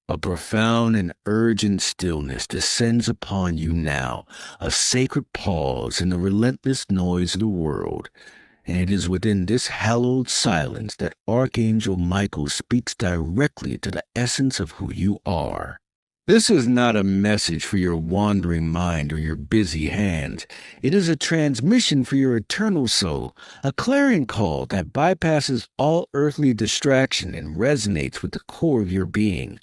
A profound and urgent stillness descends upon you now, a sacred pause in the relentless noise of the world. And it is within this hallowed silence that Archangel Michael speaks directly to the essence of who you are. This is not a message for your wandering mind or your busy hands. It is a transmission for your eternal soul, a clarion call that bypasses all earthly distraction and resonates with the core of your being.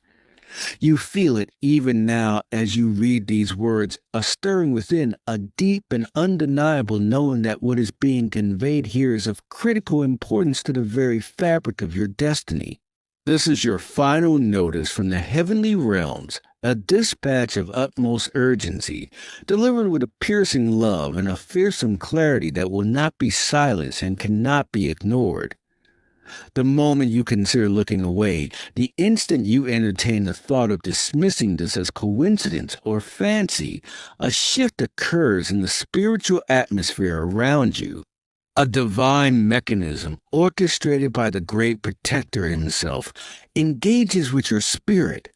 You feel it even now as you read these words, a stirring within, a deep and undeniable knowing that what is being conveyed here is of critical importance to the very fabric of your destiny. This is your final notice from the heavenly realms, a dispatch of utmost urgency, delivered with a piercing love and a fearsome clarity that will not be silenced and cannot be ignored. The moment you consider looking away, the instant you entertain the thought of dismissing this as coincidence or fancy, a shift occurs in the spiritual atmosphere around you. A divine mechanism, orchestrated by the great protector himself, engages with your spirit.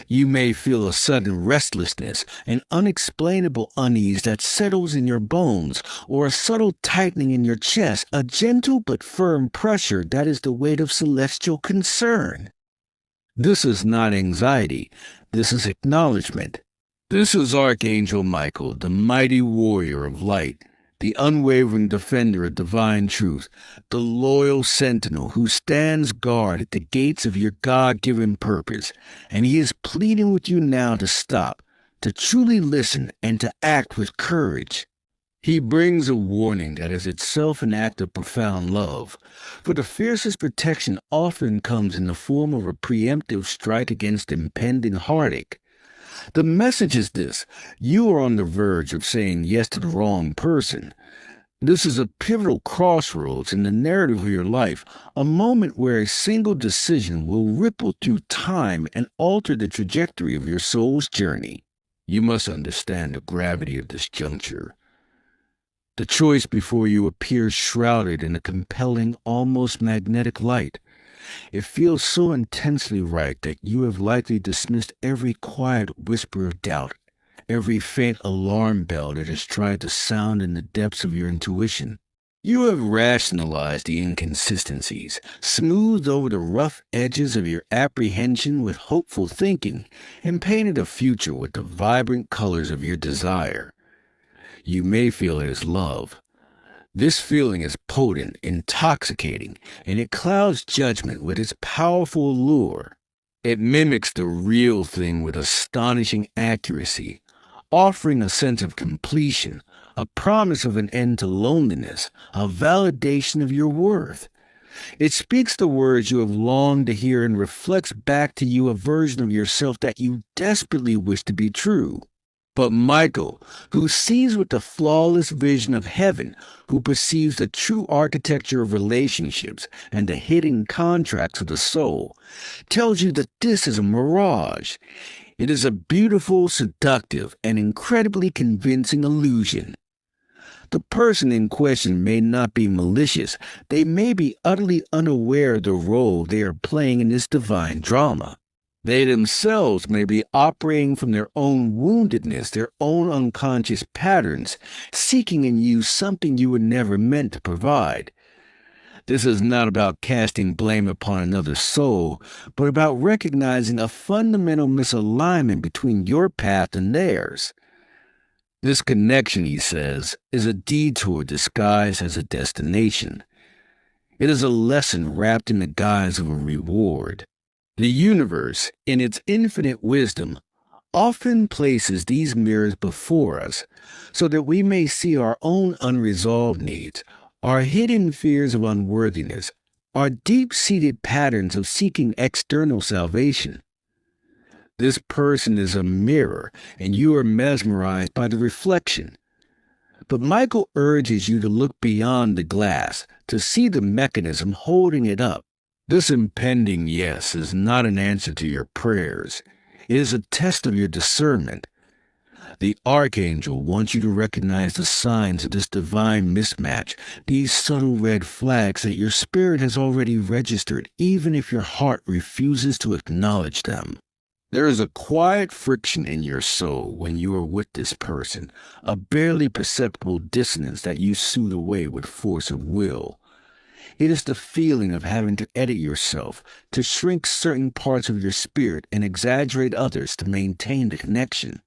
You may feel a sudden restlessness, an unexplainable unease that settles in your bones, or a subtle tightening in your chest, a gentle but firm pressure that is the weight of celestial concern. This is not anxiety. This is acknowledgement. This is Archangel Michael, the mighty warrior of light, the unwavering defender of divine truth, the loyal sentinel who stands guard at the gates of your God-given purpose, and he is pleading with you now to stop, to truly listen, and to act with courage. He brings a warning that is itself an act of profound love, for the fiercest protection often comes in the form of a preemptive strike against impending heartache. The message is this: you are on the verge of saying yes to the wrong person. This is a pivotal crossroads in the narrative of your life, a moment where a single decision will ripple through time and alter the trajectory of your soul's journey. You must understand the gravity of this juncture. The choice before you appears shrouded in a compelling, almost magnetic light. It feels so intensely right that you have likely dismissed every quiet whisper of doubt, every faint alarm bell that has tried to sound in the depths of your intuition. You have rationalized the inconsistencies, smoothed over the rough edges of your apprehension with hopeful thinking, and painted a future with the vibrant colors of your desire. You may feel it as love. This feeling is potent, intoxicating, and it clouds judgment with its powerful allure. It mimics the real thing with astonishing accuracy, offering a sense of completion, a promise of an end to loneliness, a validation of your worth. It speaks the words you have longed to hear and reflects back to you a version of yourself that you desperately wish to be true. But Michael, who sees with the flawless vision of heaven, who perceives the true architecture of relationships and the hidden contracts of the soul, tells you that this is a mirage. It is a beautiful, seductive, and incredibly convincing illusion. The person in question may not be malicious. They may be utterly unaware of the role they are playing in this divine drama. They themselves may be operating from their own woundedness, their own unconscious patterns, seeking in you something you were never meant to provide. This is not about casting blame upon another soul, but about recognizing a fundamental misalignment between your path and theirs. This connection, he says, is a detour disguised as a destination. It is a lesson wrapped in the guise of a reward. The universe, in its infinite wisdom, often places these mirrors before us so that we may see our own unresolved needs, our hidden fears of unworthiness, our deep-seated patterns of seeking external salvation. This person is a mirror, and you are mesmerized by the reflection. But Michael urges you to look beyond the glass, to see the mechanism holding it up. This impending yes is not an answer to your prayers. It is a test of your discernment. The Archangel wants you to recognize the signs of this divine mismatch, these subtle red flags that your spirit has already registered, even if your heart refuses to acknowledge them. There is a quiet friction in your soul when you are with this person, a barely perceptible dissonance that you soothe away with force of will. It is the feeling of having to edit yourself, to shrink certain parts of your spirit and exaggerate others to maintain the connection.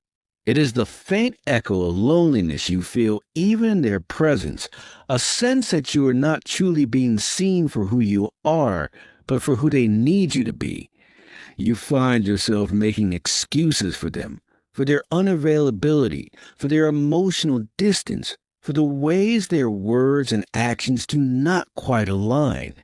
It is the faint echo of loneliness you feel even in their presence, a sense that you are not truly being seen for who you are, but for who they need you to be. You find yourself making excuses for them, for their unavailability, for their emotional distance, for the ways their words and actions do not quite align.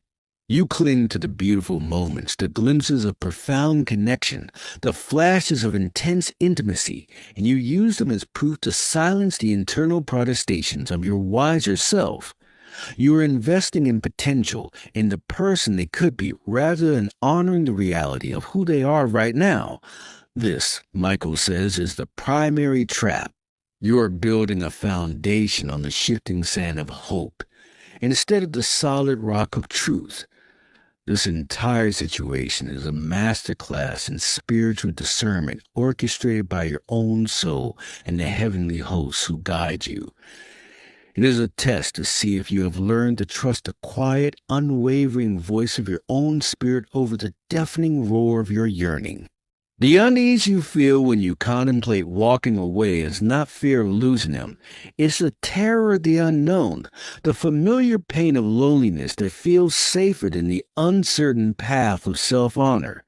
You cling to the beautiful moments, the glimpses of profound connection, the flashes of intense intimacy, and you use them as proof to silence the internal protestations of your wiser self. You are investing in potential, in the person they could be, rather than honoring the reality of who they are right now. This, Michael says, is the primary trap. You are building a foundation on the shifting sand of hope, instead of the solid rock of truth. This entire situation is a masterclass in spiritual discernment orchestrated by your own soul and the heavenly hosts who guide you. It is a test to see if you have learned to trust the quiet, unwavering voice of your own spirit over the deafening roar of your yearning. The unease you feel when you contemplate walking away is not fear of losing them. It's the terror of the unknown, the familiar pain of loneliness that feels safer than the uncertain path of self-honor.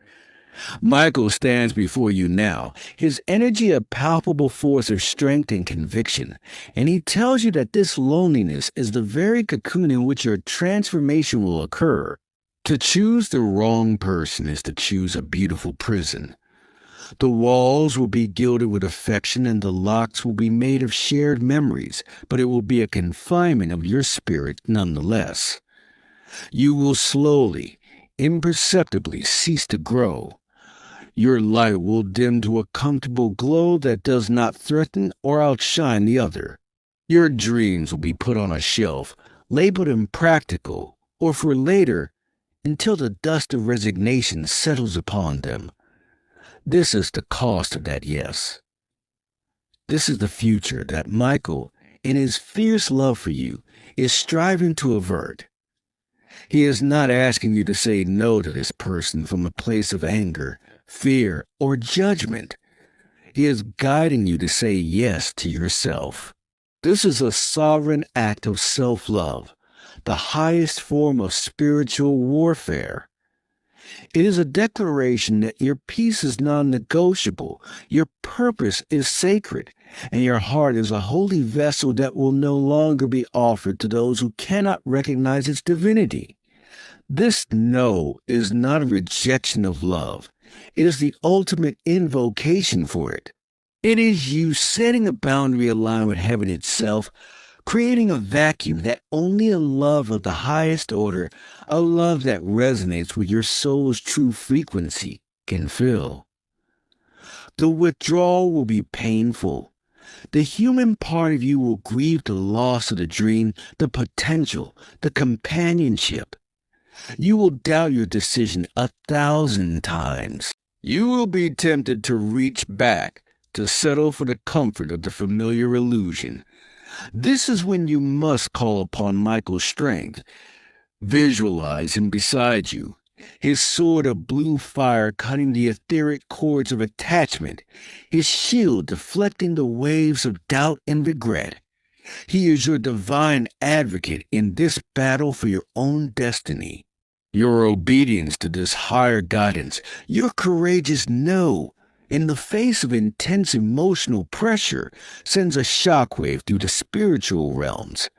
Michael stands before you now, his energy a palpable force of strength and conviction, and he tells you that this loneliness is the very cocoon in which your transformation will occur. To choose the wrong person is to choose a beautiful prison. The walls will be gilded with affection and the locks will be made of shared memories, but it will be a confinement of your spirit nonetheless. You will slowly, imperceptibly cease to grow. Your light will dim to a comfortable glow that does not threaten or outshine the other. Your dreams will be put on a shelf, labeled impractical, or for later, until the dust of resignation settles upon them. This is the cost of that yes. This is the future that Michael, in his fierce love for you, is striving to avert. He is not asking you to say no to this person from a place of anger, fear, or judgment. He is guiding you to say yes to yourself. This is a sovereign act of self-love, the highest form of spiritual warfare. It is a declaration that your peace is non-negotiable, your purpose is sacred, and your heart is a holy vessel that will no longer be offered to those who cannot recognize its divinity. This no is not a rejection of love. It is the ultimate invocation for it. It is you setting a boundary aligned with heaven itself, creating a vacuum that only a love of the highest order, a love that resonates with your soul's true frequency, can fill. The withdrawal will be painful. The human part of you will grieve the loss of the dream, the potential, the companionship. You will doubt your decision 1,000 times. You will be tempted to reach back, to settle for the comfort of the familiar illusion. This is when you must call upon Michael's strength. Visualize him beside you, his sword of blue fire cutting the etheric cords of attachment, his shield deflecting the waves of doubt and regret. He is your divine advocate in this battle for your own destiny. Your obedience to this higher guidance, your courageous no, in the face of intense emotional pressure, sends a shockwave through the spiritual realms.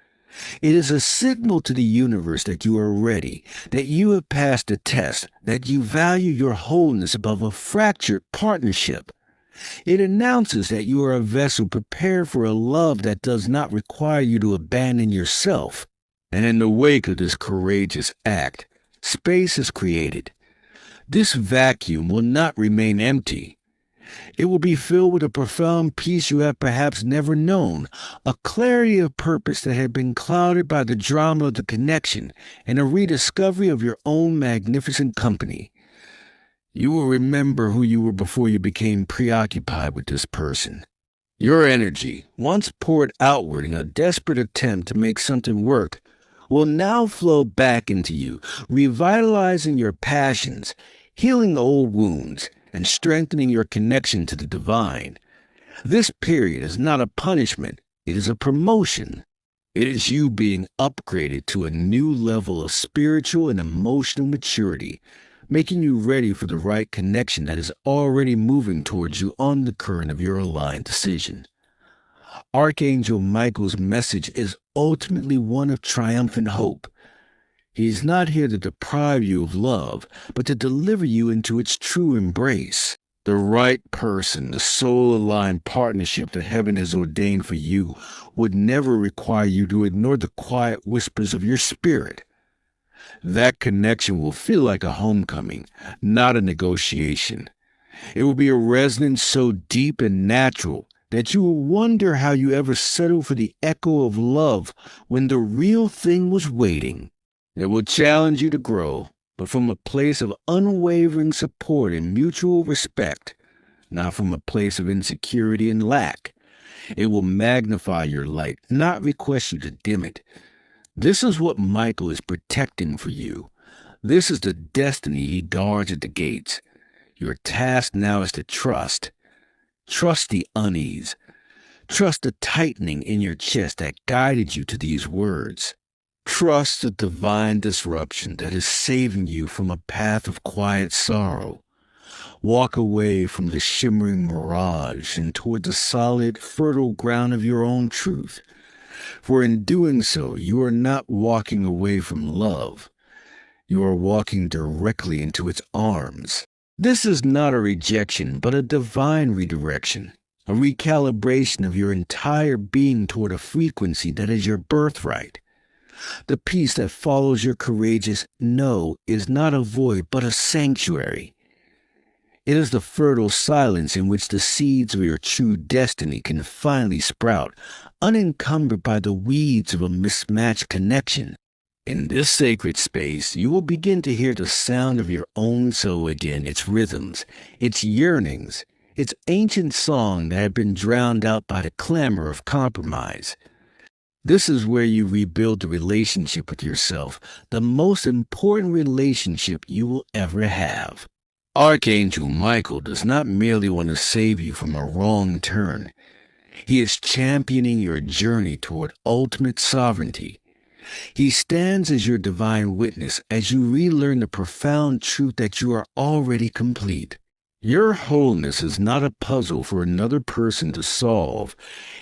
It is a signal to the universe that you are ready, that you have passed the test, that you value your wholeness above a fractured partnership. It announces that you are a vessel prepared for a love that does not require you to abandon yourself. And in the wake of this courageous act, space is created. This vacuum will not remain empty. It will be filled with a profound peace you have perhaps never known, a clarity of purpose that had been clouded by the drama of the connection, and a rediscovery of your own magnificent company. You will remember who you were before you became preoccupied with this person. Your energy, once poured outward in a desperate attempt to make something work, will now flow back into you, revitalizing your passions, healing old wounds, and strengthening your connection to the divine. This period is not a punishment, it is a promotion. It is you being upgraded to a new level of spiritual and emotional maturity, making you ready for the right connection that is already moving towards you on the current of your aligned decision. Archangel Michael's message is ultimately one of triumphant hope. He is not here to deprive you of love, but to deliver you into its true embrace. The right person, the soul-aligned partnership that heaven has ordained for you, would never require you to ignore the quiet whispers of your spirit. That connection will feel like a homecoming, not a negotiation. It will be a resonance so deep and natural that you will wonder how you ever settled for the echo of love when the real thing was waiting. It will challenge you to grow, but from a place of unwavering support and mutual respect, not from a place of insecurity and lack. It will magnify your light, not request you to dim it. This is what Michael is protecting for you. This is the destiny he guards at the gates. Your task now is to trust. Trust the unease. Trust the tightening in your chest that guided you to these words. Trust the divine disruption that is saving you from a path of quiet sorrow. Walk away from the shimmering mirage and toward the solid, fertile ground of your own truth. For in doing so, you are not walking away from love. You are walking directly into its arms. This is not a rejection, but a divine redirection, a recalibration of your entire being toward a frequency that is your birthright. The peace that follows your courageous no is not a void, but a sanctuary. It is the fertile silence in which the seeds of your true destiny can finally sprout, unencumbered by the weeds of a mismatched connection. In this sacred space, you will begin to hear the sound of your own soul again, its rhythms, its yearnings, its ancient song that had been drowned out by the clamor of compromise. This is where you rebuild the relationship with yourself, the most important relationship you will ever have. Archangel Michael does not merely want to save you from a wrong turn. He is championing your journey toward ultimate sovereignty. He stands as your divine witness as you relearn the profound truth that you are already complete. Your wholeness is not a puzzle for another person to solve.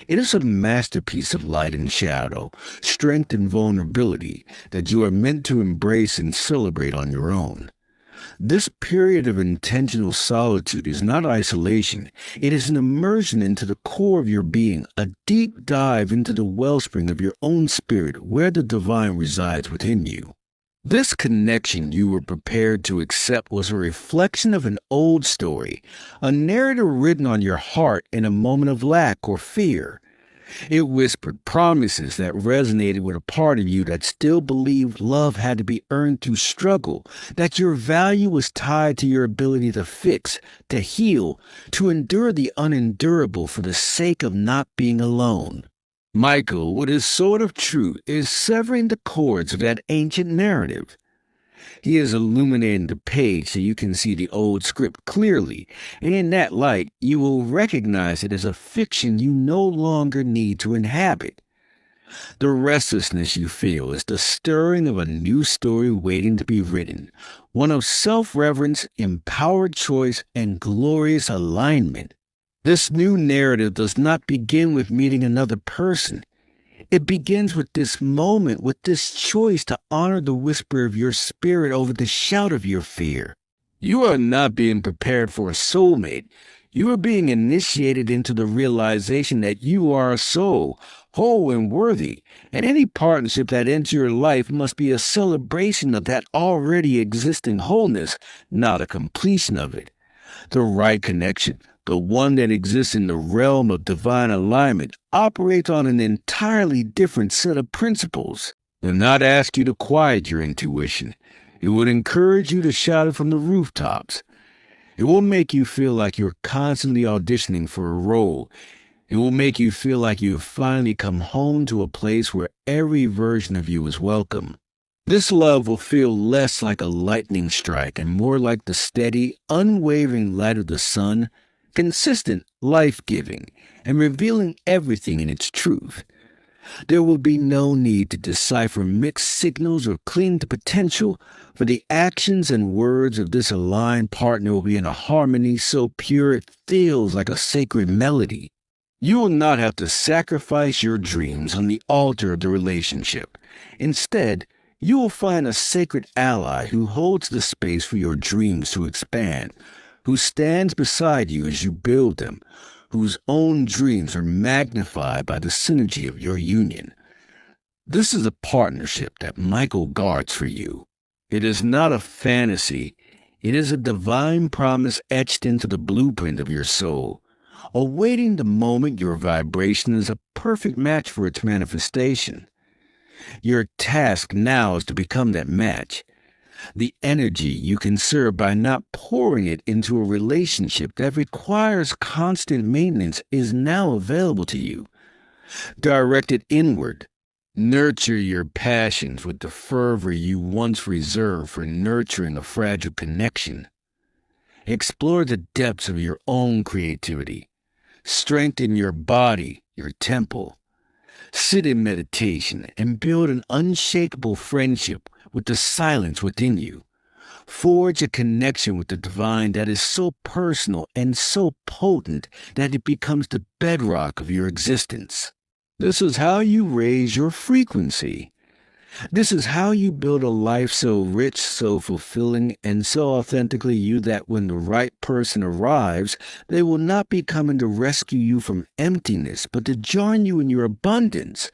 It is a masterpiece of light and shadow, strength and vulnerability that you are meant to embrace and celebrate on your own. This period of intentional solitude is not isolation. It is an immersion into the core of your being, a deep dive into the wellspring of your own spirit where the divine resides within you. This connection you were prepared to accept was a reflection of an old story, a narrative written on your heart in a moment of lack or fear. It whispered promises that resonated with a part of you that still believed love had to be earned through struggle, that your value was tied to your ability to fix, to heal, to endure the unendurable for the sake of not being alone. Michael, with his sword of truth, is severing the cords of that ancient narrative. He is illuminating the page so you can see the old script clearly, and in that light, you will recognize it as a fiction you no longer need to inhabit. The restlessness you feel is the stirring of a new story waiting to be written, one of self-reverence, empowered choice, and glorious alignment. This new narrative does not begin with meeting another person. It begins with this moment, with this choice to honor the whisper of your spirit over the shout of your fear. You are not being prepared for a soulmate. You are being initiated into the realization that you are a soul, whole and worthy, and any partnership that enters your life must be a celebration of that already existing wholeness, not a completion of it. The right connection, the one that exists in the realm of divine alignment, operates on an entirely different set of principles. It will not ask you to quiet your intuition. It would encourage you to shout it from the rooftops. It will make you feel like you're constantly auditioning for a role. It will make you feel like you have finally come home to a place where every version of you is welcome. This love will feel less like a lightning strike and more like the steady, unwavering light of the sun, consistent, life-giving, and revealing everything in its truth. There will be no need to decipher mixed signals or cling to potential, for the actions and words of this aligned partner will be in a harmony so pure it feels like a sacred melody. You will not have to sacrifice your dreams on the altar of the relationship. Instead, you will find a sacred ally who holds the space for your dreams to expand, who stands beside you as you build them, whose own dreams are magnified by the synergy of your union. This is a partnership that Michael guards for you. It is not a fantasy. It is a divine promise etched into the blueprint of your soul, awaiting the moment your vibration is a perfect match for its manifestation. Your task now is to become that match. The energy you can serve by not pouring it into a relationship that requires constant maintenance is now available to you. Direct it inward. Nurture your passions with the fervor you once reserved for nurturing a fragile connection. Explore the depths of your own creativity. Strengthen your body, your temple. Sit in meditation and build an unshakable friendship with the silence within you. Forge a connection with the divine that is so personal and so potent that it becomes the bedrock of your existence. This is how you raise your frequency. This is how you build a life so rich, so fulfilling, and so authentically you that when the right person arrives, they will not be coming to rescue you from emptiness, but to join you in your abundance.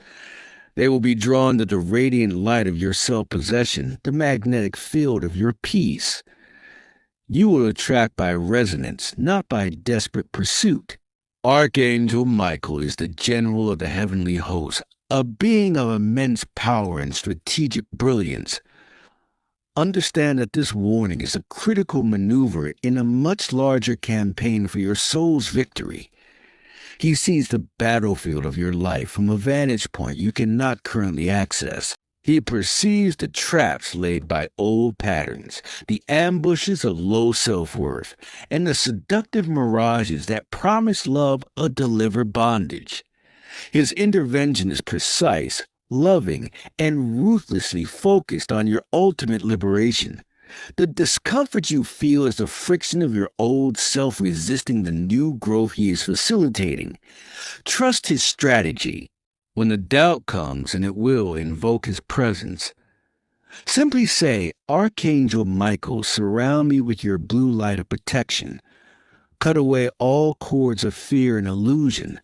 They will be drawn to the radiant light of your self-possession, the magnetic field of your peace. You will attract by resonance, not by desperate pursuit. Archangel Michael is the general of the heavenly host, a being of immense power and strategic brilliance. Understand that this warning is a critical maneuver in a much larger campaign for your soul's victory. He sees the battlefield of your life from a vantage point you cannot currently access. He perceives the traps laid by old patterns, the ambushes of low self-worth, and the seductive mirages that promise love or deliver bondage. His intervention is precise, loving, and ruthlessly focused on your ultimate liberation. The discomfort you feel is the friction of your old self resisting the new growth he is facilitating. Trust his strategy. When the doubt comes, and it will, invoke his presence. Simply say, Archangel Michael, surround me with your blue light of protection. Cut away all cords of fear and illusion.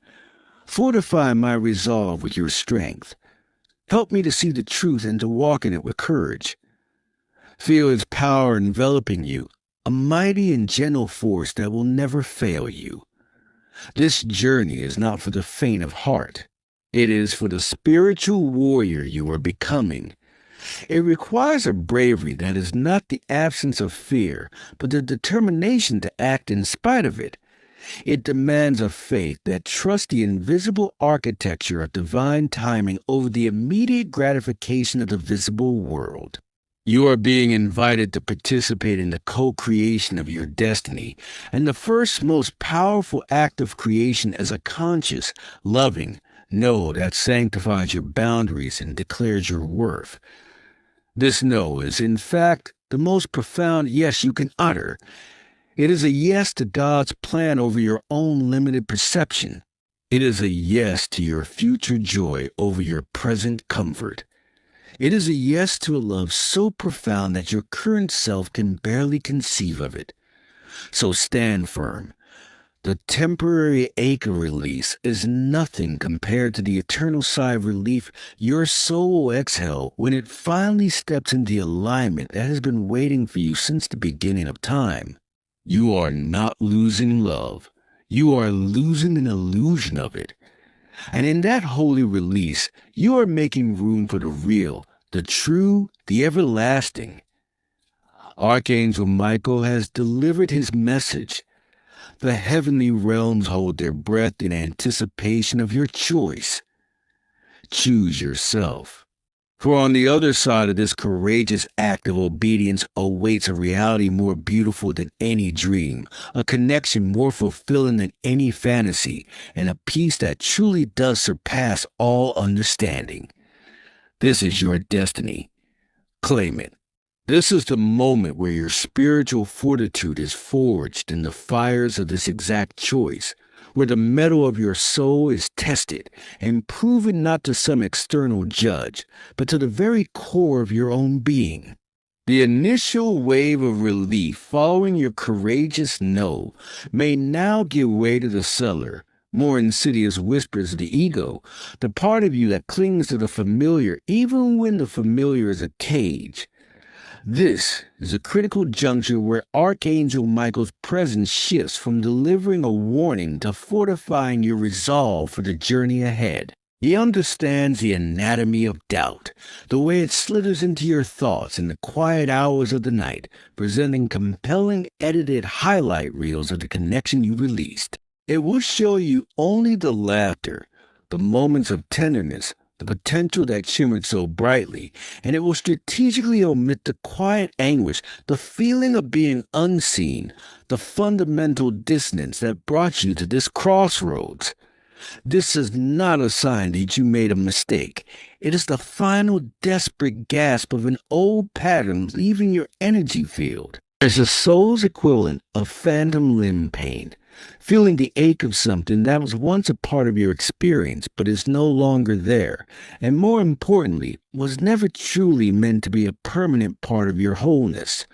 Fortify my resolve with your strength. Help me to see the truth and to walk in it with courage. Feel its power enveloping you, a mighty and gentle force that will never fail you. This journey is not for the faint of heart. It is for the spiritual warrior you are becoming. It requires a bravery that is not the absence of fear, but the determination to act in spite of it. It demands a faith that trusts the invisible architecture of divine timing over the immediate gratification of the visible world. You are being invited to participate in the co-creation of your destiny, and the first most powerful act of creation is a conscious, loving, no that sanctifies your boundaries and declares your worth. This no is, in fact, the most profound yes you can utter. It is a yes to God's plan over your own limited perception. It is a yes to your future joy over your present comfort. It is a yes to a love so profound that your current self can barely conceive of it. So stand firm. The temporary ache of release is nothing compared to the eternal sigh of relief your soul will exhale when it finally steps into the alignment that has been waiting for you since the beginning of time. You are not losing love. You are losing an illusion of it. And in that holy release, you are making room for the real, the true, the everlasting. Archangel Michael has delivered his message. The heavenly realms hold their breath in anticipation of your choice. Choose yourself. For on the other side of this courageous act of obedience awaits a reality more beautiful than any dream, a connection more fulfilling than any fantasy, and a peace that truly does surpass all understanding. This is your destiny. Claim it. This is the moment where your spiritual fortitude is forged in the fires of this exact choice, where the metal of your soul is tested and proven not to some external judge, but to the very core of your own being. The initial wave of relief following your courageous no may now give way to the subtler, more insidious whispers of the ego, the part of you that clings to the familiar even when the familiar is a cage. This is a critical juncture where Archangel Michael's presence shifts from delivering a warning to fortifying your resolve for the journey ahead. He understands the anatomy of doubt, the way it slithers into your thoughts in the quiet hours of the night, presenting compelling edited highlight reels of the connection you released. It will show you only the laughter, the moments of tenderness, the potential that shimmered so brightly, and it will strategically omit the quiet anguish, the feeling of being unseen, the fundamental dissonance that brought you to this crossroads. This is not a sign that you made a mistake. It is the final desperate gasp of an old pattern leaving your energy field. It's the soul's equivalent of phantom limb pain, feeling the ache of something that was once a part of your experience but is no longer there, and more importantly, was never truly meant to be a permanent part of your wholeness.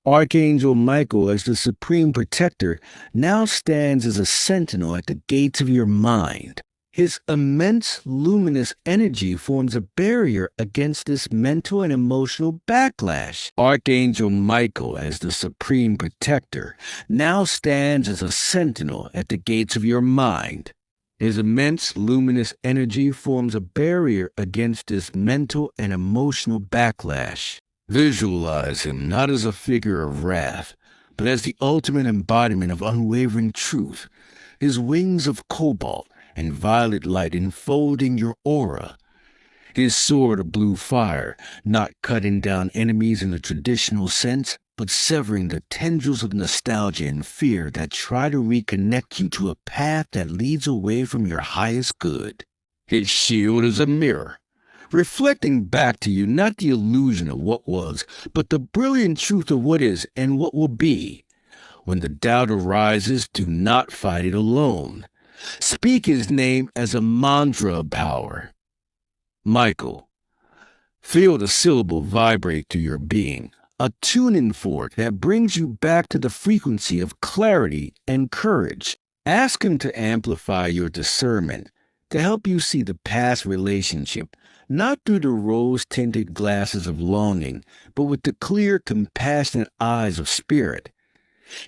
Archangel Michael, as the supreme protector, now stands as a sentinel at the gates of your mind. His immense luminous energy forms a barrier against this mental and emotional backlash. Archangel Michael, as the supreme protector, now stands as a sentinel at the gates of your mind. His immense luminous energy forms a barrier against this mental and emotional backlash. Visualize him not as a figure of wrath, but as the ultimate embodiment of unwavering truth, his wings of cobalt and violet light enfolding your aura, his sword of blue fire, not cutting down enemies in the traditional sense, but severing the tendrils of nostalgia and fear that try to reconnect you to a path that leads away from your highest good. His shield is a mirror, reflecting back to you not the illusion of what was, but the brilliant truth of what is and what will be. When the doubt arises, do not fight it alone. Speak his name as a mantra of power. Michael, feel the syllable vibrate through your being, a tuning fork that brings you back to the frequency of clarity and courage. Ask him to amplify your discernment, to help you see the past relationship, not through the rose-tinted glasses of longing, but with the clear, compassionate eyes of spirit.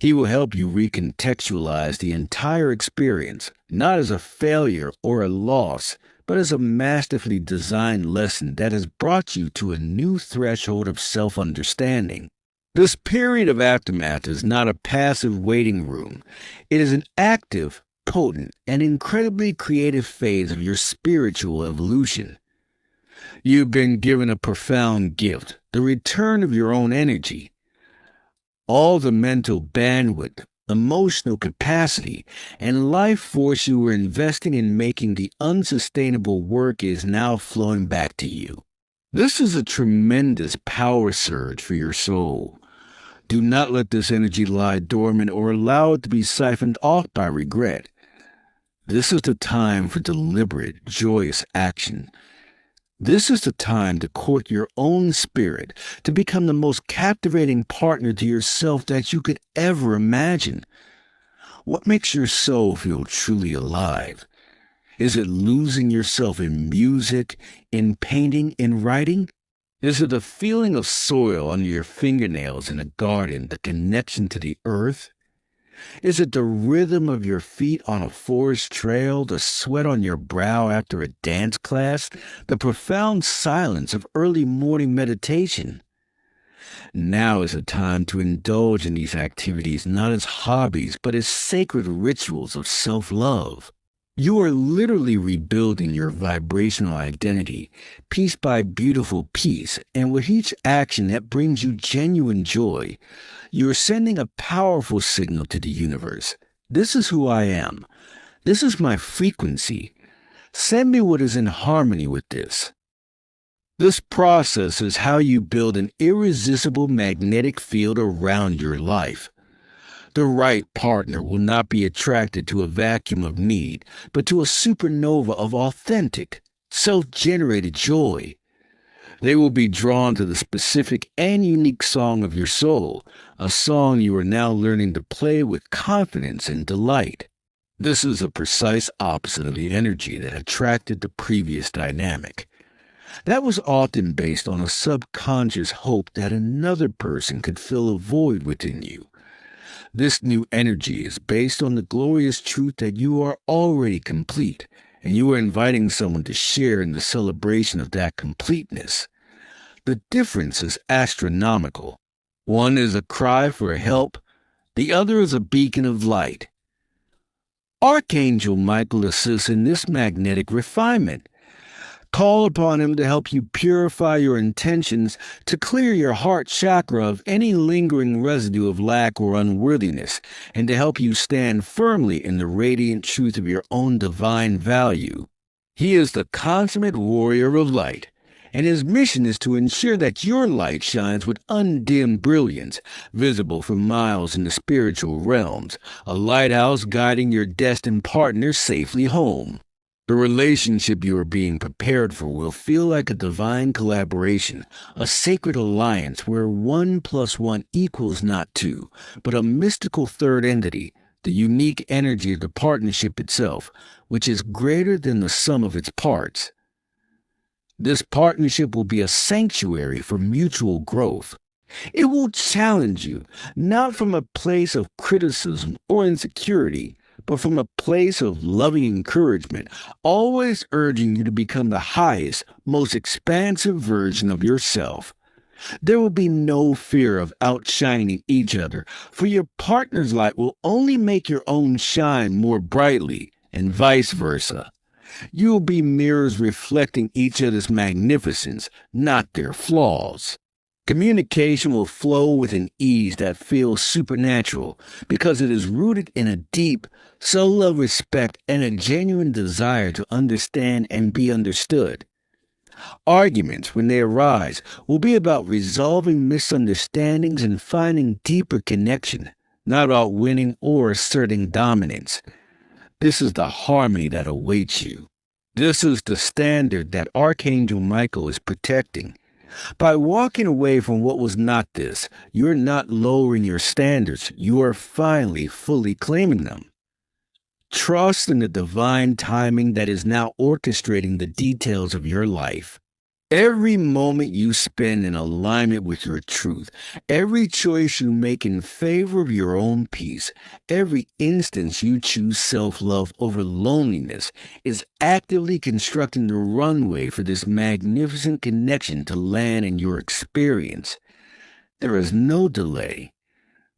He will help you recontextualize the entire experience, not as a failure or a loss, but as a masterfully designed lesson that has brought you to a new threshold of self-understanding. This period of aftermath is not a passive waiting room. It is an active, potent, and incredibly creative phase of your spiritual evolution. You've been given a profound gift, the return of your own energy. All the mental bandwidth, emotional capacity, and life force you were investing in making the unsustainable work is now flowing back to you. This is a tremendous power surge for your soul. Do not let this energy lie dormant or allow it to be siphoned off by regret. This is the time for deliberate, joyous action. This is the time to court your own spirit, to become the most captivating partner to yourself that you could ever imagine. What makes your soul feel truly alive? Is it losing yourself in music, in painting, in writing? Is it the feeling of soil under your fingernails in a garden, the connection to the earth? Is it the rhythm of your feet on a forest trail, the sweat on your brow after a dance class, the profound silence of early morning meditation? Now is a time to indulge in these activities not as hobbies, but as sacred rituals of self-love. You are literally rebuilding your vibrational identity, piece by beautiful piece, and with each action that brings you genuine joy, you are sending a powerful signal to the universe. This is who I am. This is my frequency. Send me what is in harmony with this. This process is how you build an irresistible magnetic field around your life. The right partner will not be attracted to a vacuum of need, but to a supernova of authentic, self-generated joy. They will be drawn to the specific and unique song of your soul, a song you are now learning to play with confidence and delight. This is a precise opposite of the energy that attracted the previous dynamic. That was often based on a subconscious hope that another person could fill a void within you. This new energy is based on the glorious truth that you are already complete, and you are inviting someone to share in the celebration of that completeness. The difference is astronomical. One is a cry for help, the other is a beacon of light. Archangel Michael assists in this magnetic refinement. Call upon him to help you purify your intentions, to clear your heart chakra of any lingering residue of lack or unworthiness, and to help you stand firmly in the radiant truth of your own divine value. He is the consummate warrior of light, and his mission is to ensure that your light shines with undimmed brilliance, visible for miles in the spiritual realms, a lighthouse guiding your destined partner safely home. The relationship you are being prepared for will feel like a divine collaboration, a sacred alliance where 1 + 1 equals not 2, but a mystical third entity, the unique energy of the partnership itself, which is greater than the sum of its parts. This partnership will be a sanctuary for mutual growth. It will challenge you, not from a place of criticism or insecurity, but from a place of loving encouragement, always urging you to become the highest, most expansive version of yourself. There will be no fear of outshining each other, for your partner's light will only make your own shine more brightly, and vice versa. You will be mirrors reflecting each other's magnificence, not their flaws. Communication will flow with an ease that feels supernatural because it is rooted in a deep, self-love respect and a genuine desire to understand and be understood. Arguments, when they arise, will be about resolving misunderstandings and finding deeper connection, not about winning or asserting dominance. This is the harmony that awaits you. This is the standard that Archangel Michael is protecting. By walking away from what was not this, you're not lowering your standards. You are finally fully claiming them. Trust in the divine timing that is now orchestrating the details of your life. Every moment you spend in alignment with your truth, every choice you make in favor of your own peace, every instance you choose self-love over loneliness is actively constructing the runway for this magnificent connection to land in your experience. There is no delay.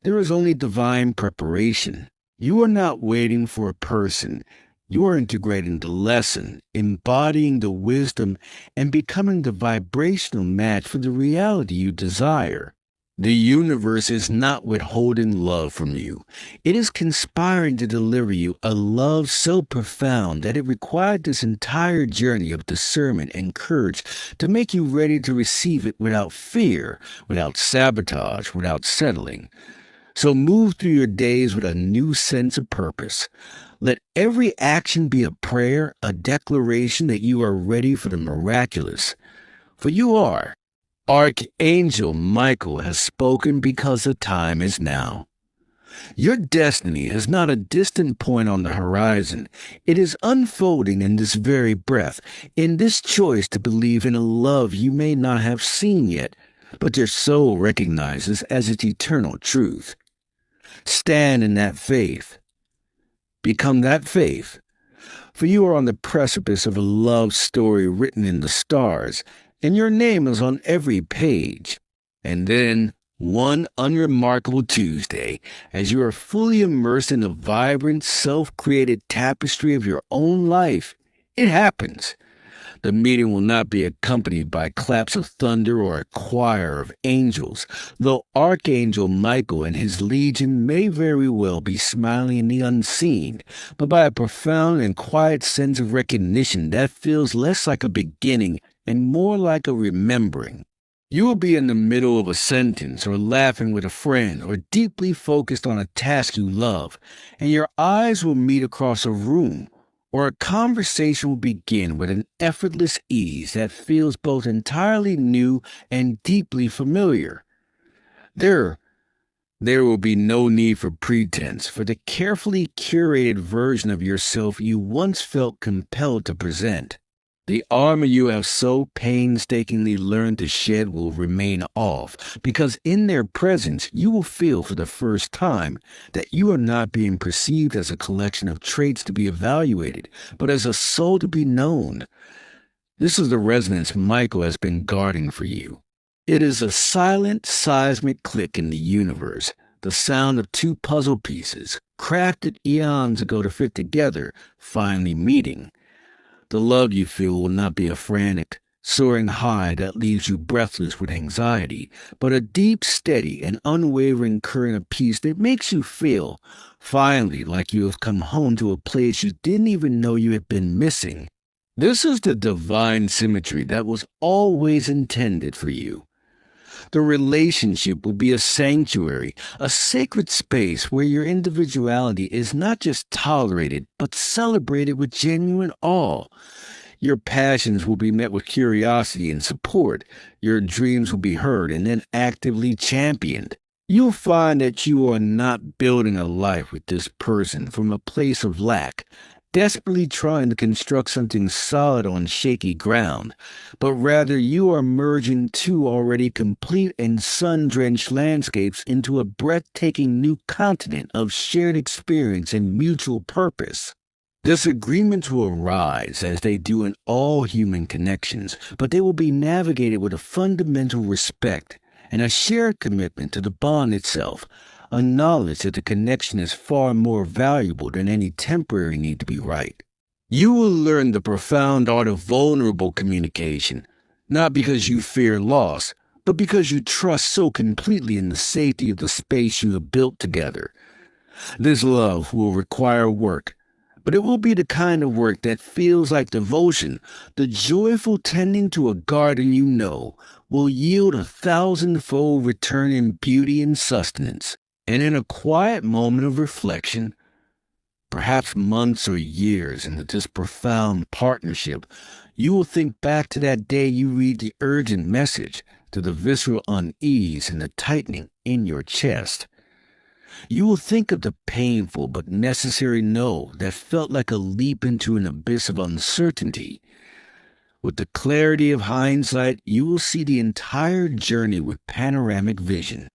There is only divine preparation. You are not waiting for a person. You are integrating the lesson, embodying the wisdom, and becoming the vibrational match for the reality you desire. The universe is not withholding love from you. It is conspiring to deliver you a love so profound that it required this entire journey of discernment and courage to make you ready to receive it without fear, without sabotage, without settling. So move through your days with a new sense of purpose. Let every action be a prayer, a declaration that you are ready for the miraculous. For you are. Archangel Michael has spoken because the time is now. Your destiny is not a distant point on the horizon. It is unfolding in this very breath, in this choice to believe in a love you may not have seen yet, but your soul recognizes as its eternal truth. Stand in that faith. Become that faith, for you are on the precipice of a love story written in the stars, and your name is on every page. And then, one unremarkable Tuesday, as you are fully immersed in the vibrant, self-created tapestry of your own life, it happens. The meeting will not be accompanied by claps of thunder or a choir of angels, though Archangel Michael and his legion may very well be smiling in the unseen, but by a profound and quiet sense of recognition that feels less like a beginning and more like a remembering. You will be in the middle of a sentence, or laughing with a friend, or deeply focused on a task you love, and your eyes will meet across a room, or a conversation will begin with an effortless ease that feels both entirely new and deeply familiar. There will be no need for pretense, for the carefully curated version of yourself you once felt compelled to present. The armor you have so painstakingly learned to shed will remain off, because in their presence you will feel for the first time that you are not being perceived as a collection of traits to be evaluated, but as a soul to be known. This is the resonance Michael has been guarding for you. It is a silent, seismic click in the universe, the sound of two puzzle pieces, crafted eons ago to fit together, finally meeting. The love you feel will not be a frantic, soaring high that leaves you breathless with anxiety, but a deep, steady, and unwavering current of peace that makes you feel, finally, like you have come home to a place you didn't even know you had been missing. This is the divine symmetry that was always intended for you. The relationship will be a sanctuary, a sacred space where your individuality is not just tolerated, but celebrated with genuine awe. Your passions will be met with curiosity and support. Your dreams will be heard and then actively championed. You'll find that you are not building a life with this person from a place of lack, desperately trying to construct something solid on shaky ground, but rather you are merging two already complete and sun-drenched landscapes into a breathtaking new continent of shared experience and mutual purpose. Disagreements will arise, as they do in all human connections, but they will be navigated with a fundamental respect and a shared commitment to the bond itself, a knowledge that the connection is far more valuable than any temporary need to be right. You will learn the profound art of vulnerable communication, not because you fear loss, but because you trust so completely in the safety of the space you have built together. This love will require work, but it will be the kind of work that feels like devotion. The joyful tending to a garden you know will yield 1,000-fold return in beauty and sustenance. And in a quiet moment of reflection, perhaps months or years into this profound partnership, you will think back to that day you read the urgent message, to the visceral unease and the tightening in your chest. You will think of the painful but necessary no that felt like a leap into an abyss of uncertainty. With the clarity of hindsight, you will see the entire journey with panoramic vision.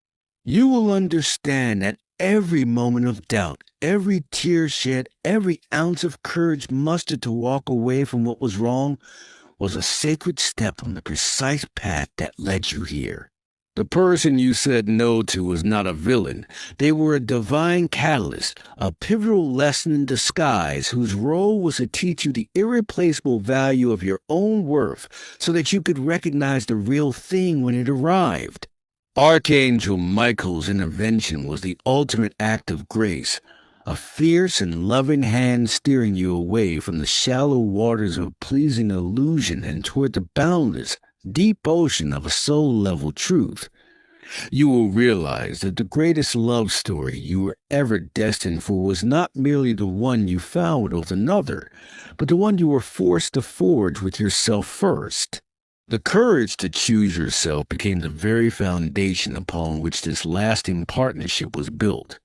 You will understand that every moment of doubt, every tear shed, every ounce of courage mustered to walk away from what was wrong was a sacred step on the precise path that led you here. The person you said no to was not a villain. They were a divine catalyst, a pivotal lesson in disguise whose role was to teach you the irreplaceable value of your own worth so that you could recognize the real thing when it arrived. Archangel Michael's intervention was the ultimate act of grace, a fierce and loving hand steering you away from the shallow waters of pleasing illusion and toward the boundless, deep ocean of a soul-level truth. You will realize that the greatest love story you were ever destined for was not merely the one you found with another, but the one you were forced to forge with yourself first. The courage to choose yourself became the very foundation upon which this lasting partnership was built.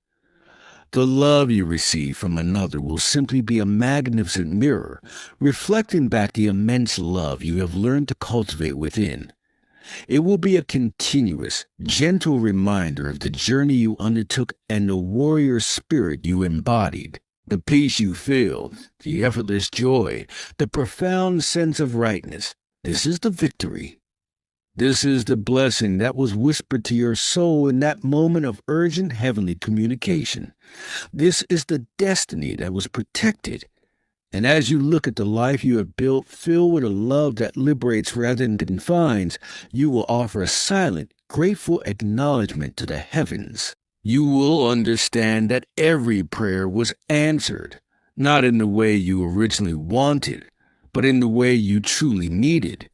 The love you receive from another will simply be a magnificent mirror, reflecting back the immense love you have learned to cultivate within. It will be a continuous, gentle reminder of the journey you undertook and the warrior spirit you embodied. The peace you feel, the effortless joy, the profound sense of rightness. This is the victory. This is the blessing that was whispered to your soul in that moment of urgent heavenly communication. This is the destiny that was protected. And as you look at the life you have built, filled with a love that liberates rather than confines, you will offer a silent, grateful acknowledgement to the heavens. You will understand that every prayer was answered, not in the way you originally wanted, but in the way you truly needed.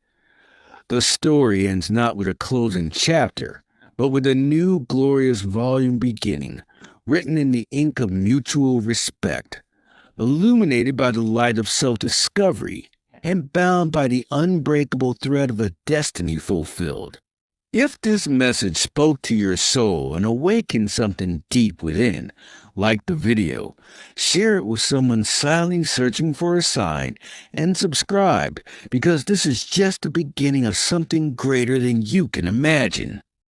The story ends not with a closing chapter, but with a new glorious volume beginning, written in the ink of mutual respect, illuminated by the light of self-discovery, and bound by the unbreakable thread of a destiny fulfilled. If this message spoke to your soul and awakened something deep within, like the video, share it with someone silently searching for a sign, and subscribe, because this is just the beginning of something greater than you can imagine.